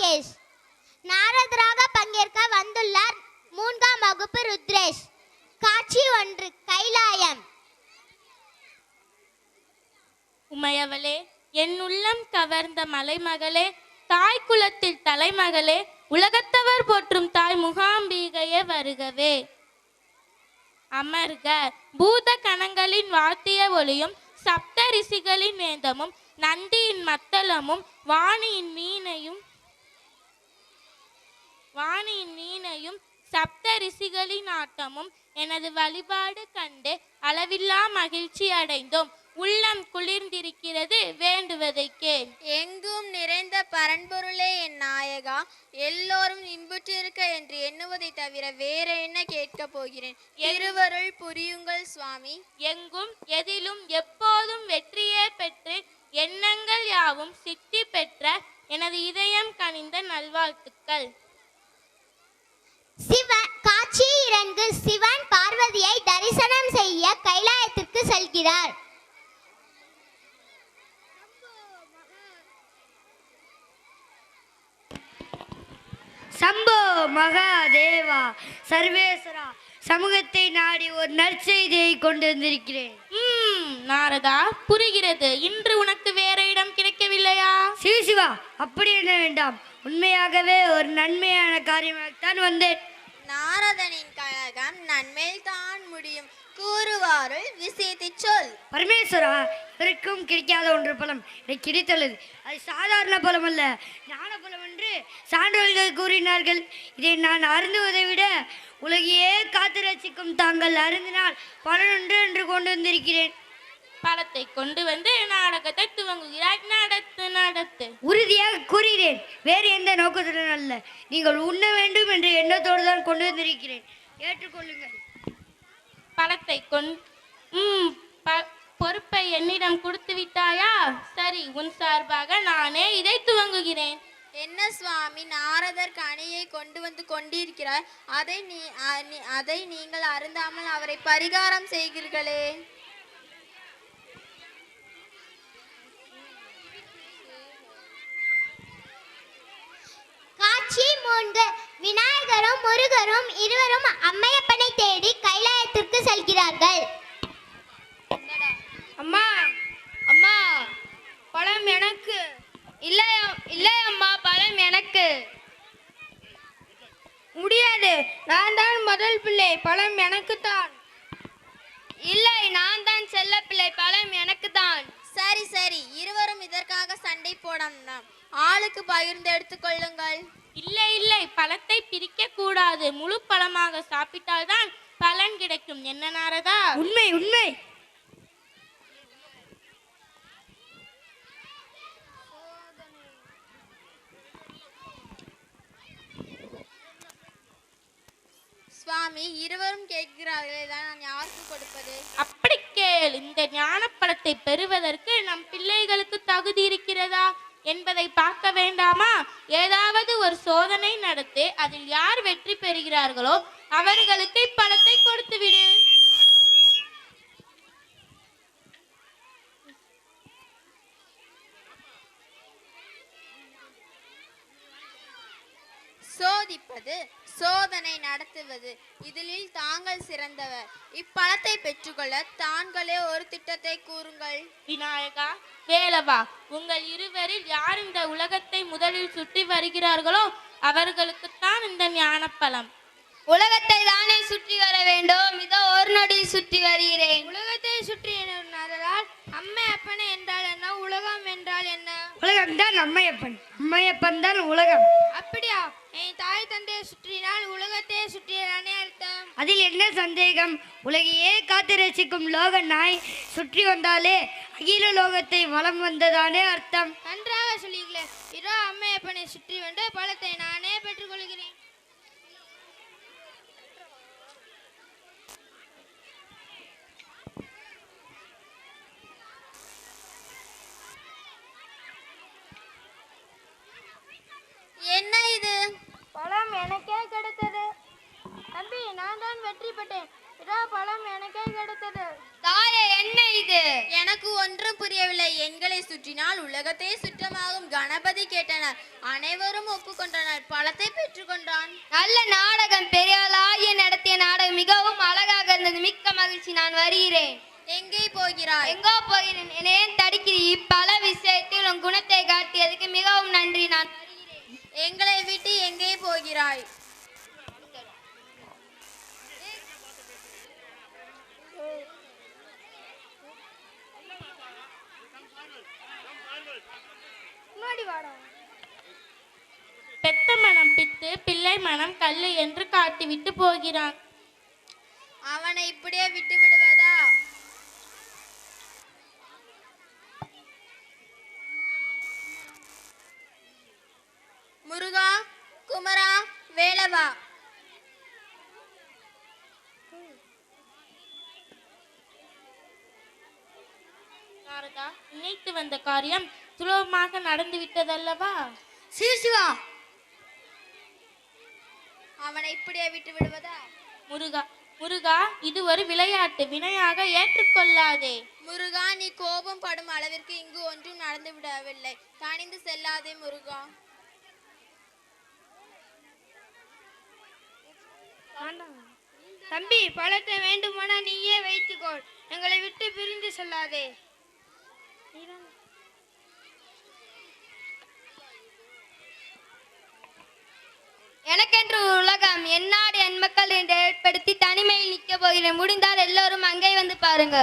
ராகேஷ். நாரதராக பங்கேற்க வந்துள்ளார் 3ஆம் வகுப்பு ருத்ரேஷ். காட்சி 1. கைலாயம். உமையவளே, என் உள்ளம் கவர்ந்த மலைமகளே, தாய் குலத்தில் தலைமகளே, உலகத்தவர் போற்றும் தாய் முகாம்பிகையே வருகவே. அமர்க. பூத கணங்களின் வாத்திய ஒளியும் சப்த ரிஷிகளின் வேதமும் நந்தியின் மத்தளமும் வாணியின் மீனையும் சப்த ரிஷிகளின் ஆட்டமும் எனது வழிபாடு கண்டு அளவில்லா மகிழ்ச்சி அடைந்தோம். உள்ளம் குளிர்ந்திருக்கிறது, வேண்டுவதை கேள். எங்கும் நிறைந்த பரன்பொருளே என் நாயகா, எல்லோரும் இன்புற்றிருக்க என்று எண்ணுவதை தவிர வேற என்ன கேட்கப் போகிறேன்? திருவருள் புரியுங்கள் சுவாமி. எங்கும் எதிலும் எப்போதும் வெற்றியே பெற்று எண்ணங்கள் யாவும் சித்தி பெற்ற எனது இதயம் கனிந்த நல்வாழ்த்துக்கள். காட்சி 2. சிவன் பார்வதியை தரிசனம் செய்ய கைலாயத்திற்கு செல்கிறார். சம்போ மகாதேவா சர்வேஸ்வரா, சமூகத்தை நாடி ஒரு நற்செய்தியை கொண்டு வந்திருக்கிறேன். நாரதா, புரிகிறது. இன்று உனக்கு வேற இடம் கிடைக்கவில்லையா? சிவா, அப்படி என்ன வேண்டாம். உண்மையாகவே ஒரு நன்மையான காரியமாகத்தான் வந்தேன். நாரதனின் கழகம் நன்மையில் தான் முடியும். கூறுவாருள் விஷயத்தை சொல். பரமேஸ்வரா, இவருக்கும் கிடைக்காத ஒன்று பலம் எனக்கு கிடைத்துள்ளது. அது சாதாரண பலம் அல்ல, ஞான பலம் என்று சான்றோர்கள் கூறினார்கள். இதை நான் அருந்துவதை விட உலகையே காத்து ரசிக்கும் தாங்கள் அருந்தினால் பலனொன்று என்று கொண்டு வந்திருக்கிறேன். பழத்தை கொண்டு வந்து நாடகத்தை துவங்குகிறாய். நடத்து. உறுதியாக கூறுகிறேன், வேறு எந்த நோக்கத்துடன் அல்ல. நீங்கள் உண்ண வேண்டும் என்ற எண்ணத்தோடு தான் கொண்டு வந்திருக்கிறேன். ஏற்றுக்கொள்ளுங்கள். பழத்தை பொறுப்பை என்னிடம் கொடுத்து விட்டாயா? சரி, உன் சார்பாக நானே இதை துவங்குகிறேன். என்ன சுவாமி, நாரதர் கனியை கொண்டு வந்து கொண்டிருக்கிறார். அதை நீங்கள் அருந்தாமல் அவரை பரிகாரம் செய்கிறீர்களே. காட்சி 3. விநாயகரும் முருகரும் இருவரும் அம்மையப்பனை தேடி கைலாயத்திற்கு செல்கிறார்கள். அம்மா அம்மா, பழம் எனக்கு. இல்லை அம்மா, பழம் எனக்கு. முடியாது, நான் தான் முதல் பிள்ளை, பழம் எனக்கு தான். இல்லை, நான் தான் செல்ல பிள்ளை, பழம் எனக்கு தான். சரி சரி, இருவரும் இதற்காக சண்டை போடணும். ஆளுக்கு பகிர்ந்து எடுத்துக்கொள்ளுங்கள். இல்லை, பழத்தை பிரிக்க கூடாது. முழு பழமாக சாப்பிட்டால்தான் பலன் கிடைக்கும். என்ன நாரதா? உண்மை. சுவாமி, இருவரும் கேட்கிறார்களே, தான் நான் யாருக்கு கொடுப்பது? அப்படி கேள். இந்த ஞான பழத்தை பெறுவதற்கு நம் பிள்ளைகளுக்கு தகுதி இருக்கிறதா என்பதை பார்க்க வேண்டாமா? ஏதாவது ஒரு சோதனை நடத்தி அதில் யார் வெற்றி பெறுகிறார்களோ அவர்களுக்கு இப்பழத்தை கொடுத்து விடு. சோதிப்பது, சோதனை நடத்துவது, இதில் தாங்கள் சிறந்தவர். இப்பழத்தை பெற்றுக்கொள்ள தாங்களே ஒரு திட்டத்தை கூறுங்கள். விநாயகா, வேலவா, உங்கள் இருவரில் யார் இந்த உலகத்தை முதலில் சுற்றி வருகிறார்களோ அவர்களுக்குத்தான் இந்த ஞானப்பழம். உலகத்தை தானே சுற்றி வர வேண்டும். இதோ ஒரு நொடியில் சுற்றி வருகிறேன். உலகத்தை சுற்றி என்னதால் அம்மையப்பனை என்றால் என்ன? உலகம் என்றால் என்ன? உலகம் தான் அம்மையப்பன், அம்மையப்பன் தான் உலகம். அப்படியா? என் தாய் தந்தையை சுற்றினால் உலகத்தையே சுற்றியதானே அர்த்தம். அதில் என்ன சந்தேகம்? உலகையே காத்து ரசிக்கும் லோக நாய் சுற்றி வந்தாலே அகில லோகத்தை வலம் வந்ததானே அர்த்தம். நன்றாக சொல்லிங்களே. இதோ அம்மையப்பனை சுற்றி வந்து பழத்தை நானே பெற்றுக்கொள்கிறேன். என்ன இது? பழம் எனக்கே கிடைத்தது. தம்பி, நான் தான் வெற்றி பெற்றேன். பழம் எனக்கே கிடைத்தது. தாயே, என்ன இது? எனக்கு ஒன்றும் புரியவில்லை. எண்களை சுற்றினால் உலகத்தை சுற்றமாகும் கணபதி கேட்டனர். அனைவரும் ஒப்புக்கொண்டனர். பழத்தை பெற்றுக்கொண்டான். நல்ல நாடகம். பெரியாளாகிய நடத்திய நாடகம் மிகவும் அழகாக இருந்தது. மிக்க மகிழ்ச்சி. நான் வருகிறேன். எங்கே போகிறாய்? எங்கோ போகிறேன். ஏன் தடுக்கிறீ? இப்பல விஷயத்தில் உன் குணத்தை காட்டியதுக்கு மிகவும் நன்றி. நான் வருகிறேன். எங்களை விட்டு எங்கே போகிறாய்? பெத்த மனம் பித்து, பிள்ளை மனம் கல்லு என்று காட்டிவிட்டு போகிறான். அவனை இப்படியே விட்டு விடுவதா? முருகா, குமரா, வேலவா, நாரதா, நினைத்து வந்த காரியம் சுலபமாக நடந்து விட்டதல்லவா? சிவா, அவனை இப்படியே விட்டு விடுவதா? முருகா, முருகா, இது ஒரு விளையாட்டு, வினையாக ஏற்றுக்கொள்ளாதே. முருகா, நீ கோபம் படும் அளவிற்கு இங்கு ஒன்றும் நடந்து விடவில்லை. தனிந்து செல்லாதே முருகா. தம்பி, பழத்தை வேண்டுமானா நீயே வைத்துக்கொள். எங்களை விட்டு பிரிந்து செல்லாதே. எனக்கென்று உலகம், என் நாடு, என் மக்கள் என்று ஏற்படுத்தி தனிமையில் நிற்க போகிறேன். முடிந்தால் எல்லோரும் அங்கே வந்து பாருங்க.